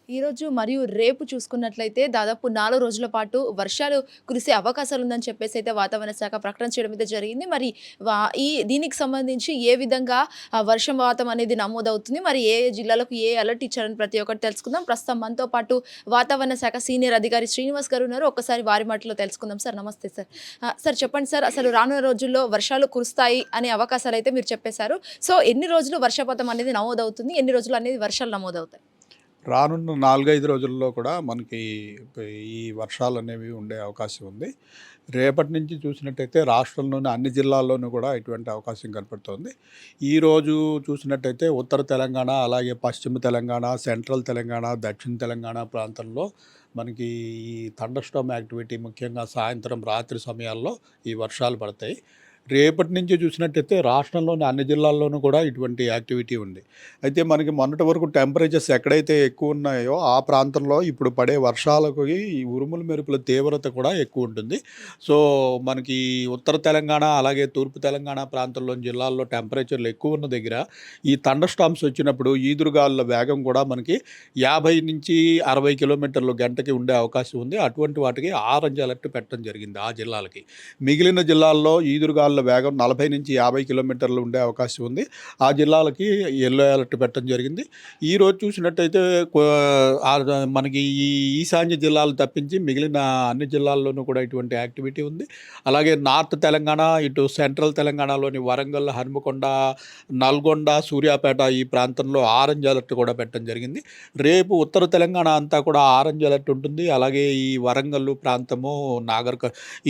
ఈరోజు మరియు రేపు చూసుకున్నట్లయితే దాదాపు 4 రోజుల పాటు వర్షాలు కురిసే అవకాశాలు ఉందని చెప్పేసి అయితే వాతావరణ శాఖ ప్రకటన చేయడం అయితే జరిగింది. మరి దీనికి సంబంధించి ఏ విధంగా వర్షపాతం అనేది నమోదవుతుంది, మరి ఏ జిల్లాలకు ఏ అలర్ట్ ఇచ్చారని ప్రతి ఒక్కటి తెలుసుకుందాం. ప్రస్తుతం మనతో పాటు వాతావరణ శాఖ సీనియర్ అధికారి శ్రీనివాస్ గారు ఉన్నారు. ఒక్కసారి వారి మాటలో తెలుసుకుందాం. సార్ నమస్తే సార్. సార్ చెప్పండి సార్, అసలు రానున్న రోజుల్లో వర్షాలు కురుస్తాయి అనే అవకాశాలు అయితే మీరు చెప్పేశారు. సో ఎన్ని రోజులు వర్షపాతం అనేది నమోదవుతుంది, ఎన్ని రోజులు అనేది వర్షాలు నమోదవుతాయి? రానున్న 4-5 రోజుల్లో కూడా మనకి ఈ వర్షాలు అనేవి ఉండే అవకాశం ఉంది. రేపటి నుంచి చూసినట్టయితే రాష్ట్రంలోని అన్ని జిల్లాల్లోనూ కూడా ఇటువంటి అవకాశం కనపడుతోంది. ఈరోజు చూసినట్టయితే ఉత్తర తెలంగాణ, అలాగే పశ్చిమ తెలంగాణ, సెంట్రల్ తెలంగాణ, దక్షిణ తెలంగాణ ప్రాంతంలో మనకి ఈ థండర్ స్టార్మ్ యాక్టివిటీ ముఖ్యంగా సాయంత్రం రాత్రి సమయాల్లో ఈ వర్షాలు పడతాయి. రేపటి నుంచి చూసినట్టయితే రాష్ట్రంలోని అన్ని జిల్లాల్లోనూ కూడా ఇటువంటి యాక్టివిటీ ఉంది. అయితే మనకి మొన్నటి వరకు టెంపరేచర్స్ ఎక్కడైతే ఎక్కువ ఉన్నాయో ఆ ప్రాంతంలో ఇప్పుడు పడే వర్షాలకు ఈ ఉరుములు మెరుపుల తీవ్రత కూడా ఎక్కువ ఉంటుంది. సో మనకి ఉత్తర తెలంగాణ అలాగే తూర్పు తెలంగాణ ప్రాంతంలోని జిల్లాల్లో టెంపరేచర్లు ఎక్కువ ఉన్న దగ్గర ఈ థండర్ స్టార్మ్స్ వచ్చినప్పుడు ఈదురుగాలుల వేగం కూడా మనకి 50 నుంచి 60 కిలోమీటర్లు గంటకి ఉండే అవకాశం ఉంది. అటువంటి వాటికి ఆరెంజ్ అలర్ట్ పెట్టడం జరిగింది ఆ జిల్లాలకి. మిగిలిన జిల్లాల్లో ఈదురుగాలు వేగం 40 నుంచి 50 కిలోమీటర్లు ఉండే అవకాశం ఉంది. ఆ జిల్లాలకి ఎల్లో అలర్ట్ పెట్టడం జరిగింది. ఈరోజు చూసినట్టయితే మనకి ఈ ఈశాన్య జిల్లాలు తప్పించి మిగిలిన అన్ని జిల్లాల్లోనూ కూడా ఇటువంటి యాక్టివిటీ ఉంది. అలాగే నార్త్ తెలంగాణ, ఇటు సెంట్రల్ తెలంగాణలోని వరంగల్, హన్మకొండ, నల్గొండ, సూర్యాపేట ఈ ప్రాంతంలో ఆరెంజ్ అలర్ట్ కూడా పెట్టడం జరిగింది. రేపు ఉత్తర తెలంగాణ అంతా కూడా ఆరెంజ్ అలర్ట్ ఉంటుంది. అలాగే ఈ వరంగల్ ప్రాంతము,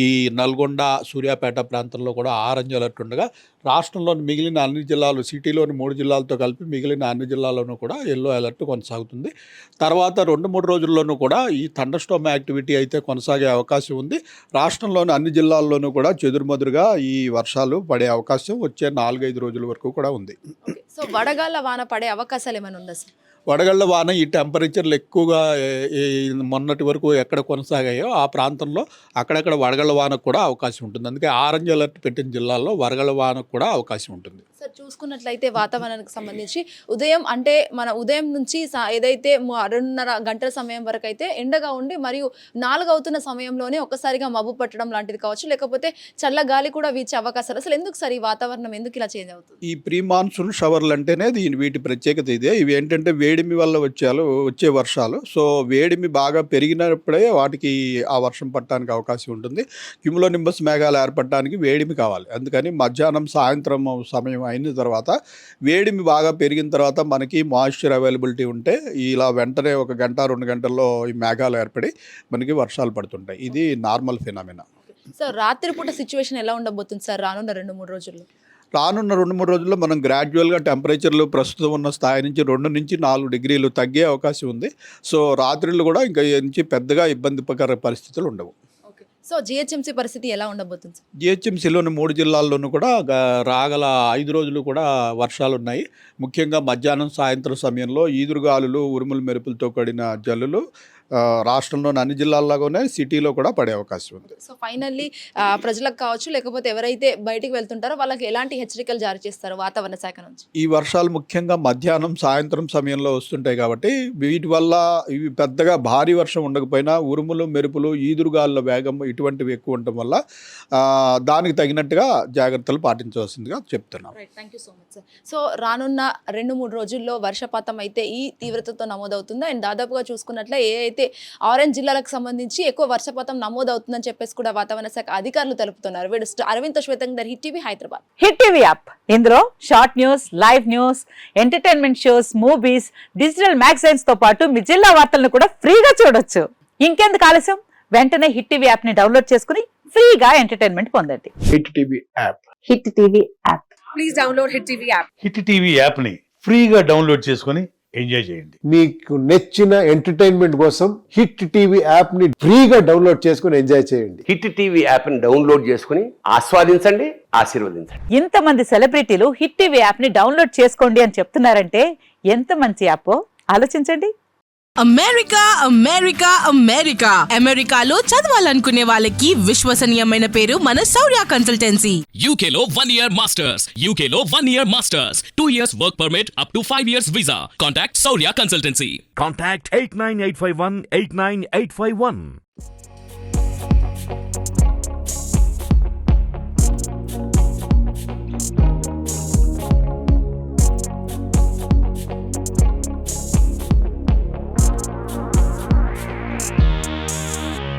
ఈ నల్గొండ, సూర్యాపేట ప్రాంతంలో కూడా ఆరెంజ్ అలర్ట్ ఉండగా రాష్ట్రంలోని మిగిలిన అన్ని జిల్లాలు, సిటీలోని 3 జిల్లాలతో కలిపి మిగిలిన అన్ని జిల్లాల్లోనూ కూడా ఎల్లో అలర్ట్ కొనసాగుతుంది. తర్వాత 2-3 రోజుల్లోనూ కూడా ఈ థండర్ స్టార్మ్ యాక్టివిటీ అయితే కొనసాగే అవకాశం ఉంది. రాష్ట్రంలోని అన్ని జిల్లాల్లోనూ కూడా చెదురుమదురుగా ఈ వర్షాలు పడే అవకాశం వచ్చే 4-5 రోజుల వరకు కూడా ఉంది. సో వడగాళ్ళ వాన పడే అవకాశాలు ఏమైనా ఉందా సార్? వడగళ్ల వాన ఈ టెంపరేచర్లు ఎక్కువగా మొన్నటి వరకు ఎక్కడ కొనసాగాయో ఆ ప్రాంతంలో అక్కడక్కడ వడగళ్ల వానకు కూడా అవకాశం ఉంటుంది. అందుకే ఆరెంజ్ అలర్ట్ పెట్టిన జిల్లాల్లో వడగళ్ల వానకు కూడా అవకాశం ఉంటుంది. సార్ చూసుకున్నట్లయితే వాతావరణానికి సంబంధించి ఉదయం నుంచి ఏదైతే 2:30 గంటల సమయం వరకు అయితే ఎండగా ఉండి మరియు 4 అవుతున్న సమయంలోనే ఒక్కసారిగా మబ్బు పట్టడం లాంటిది కావచ్చు, లేకపోతే చల్ల గాలి కూడా వీచే అవకాశాలు. అసలు ఎందుకు సార్ ఈ వాతావరణం ఎందుకు ఇలా చేంజ్ అవుతుంది? ఈ ప్రీ మాన్సూన్ షవర్లు అంటేనే వీటి ప్రత్యేకత ఇదే. ఇవి ఏంటంటే వేడిమి వల్ల వచ్చే వర్షాలు. సో వేడిమి బాగా పెరిగినప్పుడే వాటికి ఆ వర్షం పట్టడానికి అవకాశం ఉంటుంది. క్యుములోనింబస్ మేఘాలు ఏర్పడడానికి వేడిమి కావాలి. అందుకని మధ్యాహ్నం, సాయంత్రం సమయం అయిన తర్వాత వేడిమి బాగా పెరిగిన తర్వాత మనకి మాయిశ్చర్ అవైలబిలిటీ ఉంటే ఇలా వెంటనే 1 గంట 2 గంటల్లో ఈ మేఘాలు ఏర్పడి మనకి వర్షాలు పడుతుంటాయి. ఇది నార్మల్ ఫినామినా. సార్ రాత్రిపూట సిచ్యువేషన్ ఎలా ఉండబోతుంది సార్ రానున్న 2-3 రోజుల్లో? రానున్న 2-3 రోజుల్లో మనం గ్రాడ్యువల్గా టెంపరేచర్లు ప్రస్తుతం ఉన్న స్థాయి నుంచి 2 నుంచి 4 డిగ్రీలు తగ్గే అవకాశం ఉంది. సో రాత్రులు కూడా ఇంకా నుంచి పెద్దగా ఇబ్బందికర పరిస్థితులు ఉండవు. సో జిహెచ్ఎంసీ పరిస్థితి ఎలా ఉండబోతుంది? జిహెచ్ఎంసీలోని 3 జిల్లాల్లోనూ కూడా రాగల 5 రోజులు కూడా వర్షాలు ఉన్నాయి. ముఖ్యంగా మధ్యాహ్నం, సాయంత్రం సమయంలో ఈదురుగాలులు, ఉరుములు మెరుపులతో కూడిన జల్లులు రాష్ట్రంలోని అన్ని జిల్లాల్లాగానే సిటీలో కూడా పడే అవకాశం ఉంది. సో ఫైనల్లీ ప్రజలకు కావచ్చు, లేకపోతే ఎవరైతే బయటికి వెళ్తుంటారో వాళ్ళకి ఎలాంటి హెచ్చరికలు జారీ చేస్తారు వాతావరణ శాఖ నుంచి? ఈ వర్షాలు ముఖ్యంగా మధ్యాహ్నం, సాయంత్రం సమయంలో వస్తుంటాయి కాబట్టి వీటి వల్ల ఇవి పెద్దగా భారీ వర్షం ఉండకపోయినా ఉరుములు మెరుపులు, ఈదురుగాలుల వేగం ఇటువంటివి ఎక్కువ ఉండటం వల్ల దానికి తగినట్టుగా జాగ్రత్తలు పాటించవలసిందిగా చెప్తున్నాం. Thank you so much sir. So రానున్న 2-3 రోజుల్లో వర్షపాతం అయితే ఈ తీవ్రతతో నమోదవుతుంది. అండ్ దాదాపుగా చూసుకున్నట్లే అయితే ఆరెంజ్ జిల్లాలకు సంబంధించి ఎక్కువ వర్షపాతం నమోదవుతుందని చెప్పేసి కూడా వాతావరణ శాఖ అధికారులు తెలుపుతున్నారు. అరవింద్ శ్వేతంగర్, Hit TV, Hyderabad. Hit TV app, ఇందులో short news, live news, entertainment shows, movies, digital magazines తో పాటు మీ జిల్లా వార్తలను కూడా ఫ్రీగా చూడొచ్చు. ఇంకెందుకు ఆలస్యం, వెంటనే హిట్ టీవీ యాప్ ని డౌన్లోడ్ చేసుకుని ఫ్రీగా ఎంటర్టైన్మెంట్ పొందండి. Hit TV app. Hit TV app. Please download hit TV app. Hit TV app ని ఫ్రీగా డౌన్లోడ్ చేసుకుని ఎంజాయ్ చేయండి. మీకు నచ్చిన ఎంటర్టైన్మెంట్ కోసం హిట్ టీవీ యాప్ ని ఫ్రీగా డౌన్లోడ్ చేసుకుని ఎంజాయ్ చేయండి. హిట్ టీవీ యాప్ ని డౌన్లోడ్ చేసుకుని ఆస్వాదించండి, ఆశీర్వదించండి. ఇంతమంది సెలబ్రిటీలు హిట్ టీవీ యాప్ ని డౌన్లోడ్ చేసుకోండి అని చెప్తున్నారంటే ఎంత మంచి యాప్ ఆలోచించండి. అమెరికా అమెరికా అమెరికా అమెరికాలో చదవాలనుకునే వాళ్ళకి విశ్వసనీయమైన పేరు మన శౌర్య consultancy. UK Law 1 Year Masters. UK Law 1 Year Masters. 2 years work permit up to 5 years visa. Contact Saurya Consultancy. Contact 89851 89851.